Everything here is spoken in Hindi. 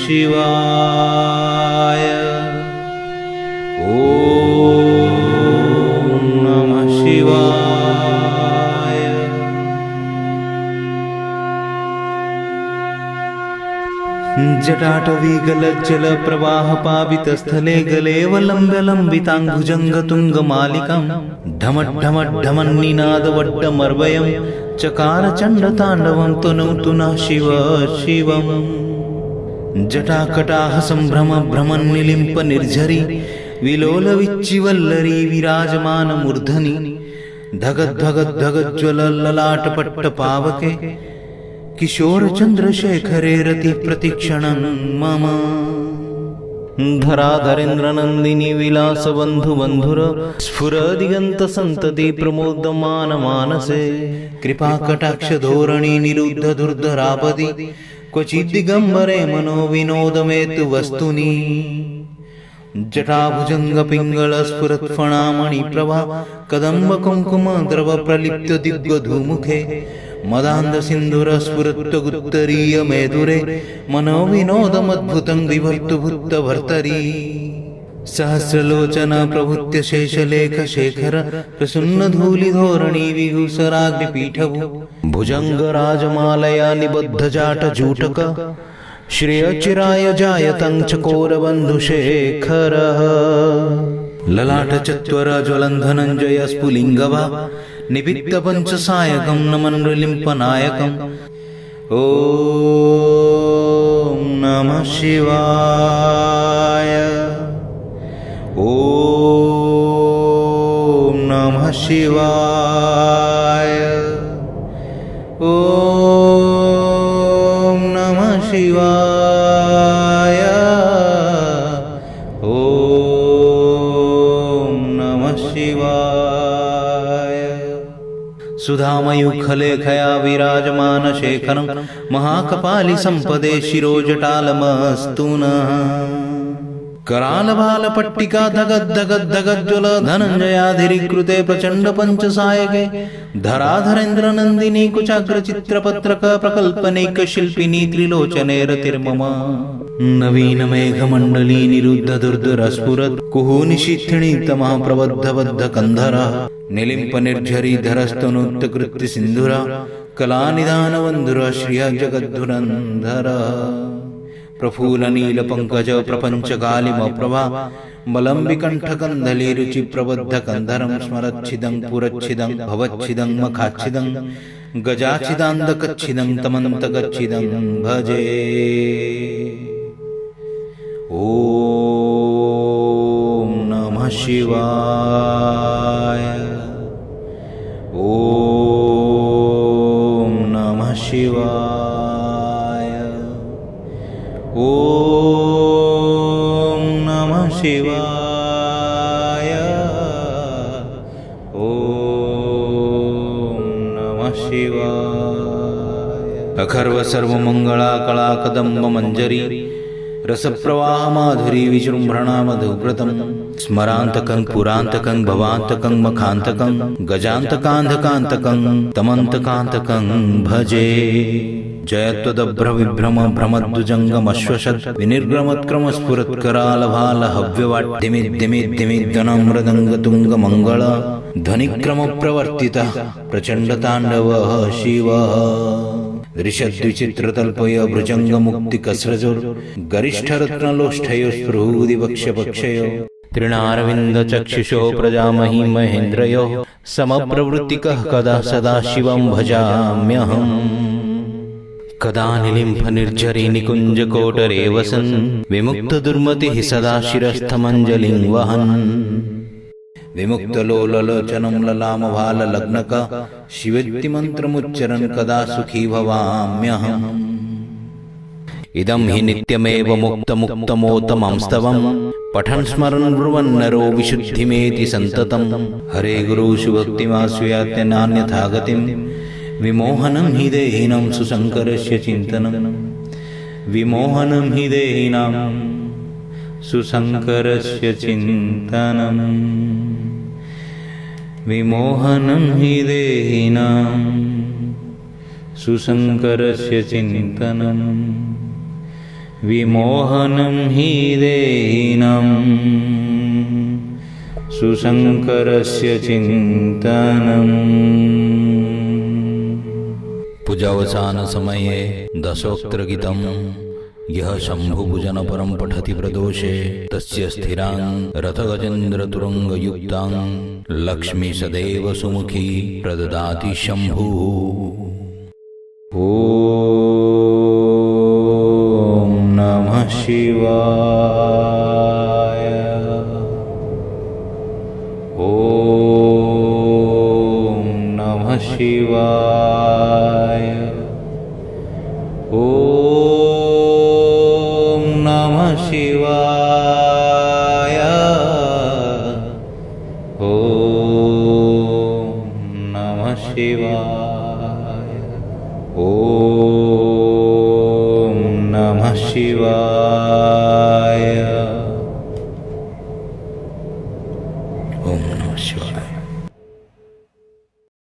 शिवाय. ओम नमः शिवाय. जटाटवीगलज्जल प्रवाह पावितस्थले गलेवलम्ब्य लम्बिताङ्गुजङ्गतुङ्गमालिकां ढमढमढमन्निनादवड्डमर्वयं चकार चण्डताण्डवं तनौतु नः शिव शिवम्. जटाकटाह सम्भ्रम भ्रमन्निलिम्प निर्झरी विलोलविच्चिवल्लरी विराजमानमूर्धनि धगद्धगद्धगज्ज्वलल्ललाटपट्टपावके किशोर चंद्रशेखरे रति प्रतिक्षणं मम. धराधरेन्द्र नंदिनी विलास बंधु बंधुर स्फुर दिगंत संतति प्रमोदमान मानसे कृपा कटाक्ष धोरणी निरुद्ध दुर्धरापदी क्वचित् दिगंबरे मनो विनोदमेतु वस्तुनि. जटाभुजंग पिंगल स्फुरत् फणामणि प्रभा कदंब कुंकुम द्रव प्रलिप्त दिग्गधूमुखे मदान्ध सिंधुर स्फुरत्तगुत्तरीय मेदुरे मनो विनोदमद्भुतं विभर्तु भुत्त भर्तरी. सहस्रलोचन प्रभुत्य शेषलेख शेखर प्रसन्न धूलि धोरणी विभूषराग्निपीठभु भुजंग राजमालया निबद्ध जाट जूटक श्रेयचिराय जायतं चकोर बन्धुशेखरः. ललाट चत्वर ज्वलन्धनञ्जय स्फुलिङ्गवा निपित्त पंचसायकं नमन्लिम्पनायकम्. ओम नमः शिवाय. ओम नमः शिवाय. ओम नमः शिवाय. ओम नमः शिवाय. सुधामयुखलेखया विराजमान शेखरं महाकपालि संपदे शिरोजटालमस्तु नः. करालभालपट्टिका धगद्धगद्धगज्ज्वल धनञ्जयाधिरीकृते प्रचण्ड पंचसायके धराधरेन्द्र नन्दिनी कुचाग्रचित्रपत्रक प्रकल्पनेक शिल्पिनी त्रिलोचने रतिर्मम. नवीन मेघमण्डली निरुद्ध दुर्धरस्फुरत् कुहूनिशिथिणी तमः प्रबद्धबद्ध कन्धरः निलिम्प निर्झरी धरस्तनुत्कृत्य सिन्धुरा कलानिधानवन्धुर श्रिय जगद्धुरन्धरः. प्रफुल्ल नील पंकज प्रपंच कालिम प्रभा मलम्बिकंठकंदली रुचि प्रबद्ध कंधरं स्मरच्छिदं पुरच्छिदं भवच्छिदं मखाच्छिदं गजाच्छिदांदकच्छिदं तमन्तकच्छिदं भजे. ओम नमः शिवाय. ओम नमः शिवाय. ओम नमः शिवाय. ओम नमः शिवाय. अखर्व सर्वमंगला कला कदंब मंजरी रसप्रवाह माधुरी विजृंभणा मधुव्रतम्. स्मरान्तकं पुरान्तकं भवान्तकं मखान्तकं गजान्तकान्धकान्तकं तमन्तकान्तकं भजे. जयत्वदभ्र विभ्रम भ्रमद्दुजङ्गमश्वशत् विनिर्ग्रमत्क्रम स्फुरत्करालभाल हव्यवाट्टिमिद्दिमिद्दिमिद्दनमृदङ्गतुङ्गमङ्गल ध्वनिक्रम प्रवर्तितः प्रचण्डताण्डवः शिवः. दृशद्विचित्रतल्पय भुजङ्गमुक्तिकस्रजोर् गरिष्ठरत्नलोष्ठयो स्पृहूदिवक्ष्यपक्षयो तृणारविन्दचक्षुषो प्रजामहि महेन्द्रयोः समप्रवृत्तिकः कदा सदा शिवं भजाम्यहम्. कदा निलिम्फ निर्झरी निकुंज कोटरे वसन् विमुक्त दुर्मतिः सदा शिरस्थमञ्जलिं वहन्. विमुक्त लोललोचनं ललामभाल लग्नक शिवेति मंत्रमुच्चरन् कदा सुखी भवाम्यहम्. इदं हि नित्यमेव मुक्तमुक्तमोत्तमं स्तवं पठन् स्मरन् ब्रुवन्नरो विशुद्धिमेति सन्ततं. हरे गुरुषु भक्तिमास्यात्य नान्यथा गतिं विमोहनं हि देहिनां सुशङ्करस्य चिन्तनं. विमोहनं हि देहिनां सुशङ्करस्य चिन्तनं. विमोहनं हि देहिनां सुशङ्करस्य चिन्तनं. विमोहनं हि देहिनं सुशंकरस्य चिंतनम्। पूजावसान समये दशोक्त्र गीतं यः शंभुपूजन परं पठति प्रदोषे तस्य स्थिरां रथगजेन्द्रतुरंगयुक्तां लक्ष्मी सदैव सुमुखी प्रददाति शंभुः। ॐ नमः शिवाय। ॐ नमः शिवाय। ॐ नमः शिवाय। ॐ नमः शिवाय। ॐ नमः शिवाय। ॐ नमः शिवाय।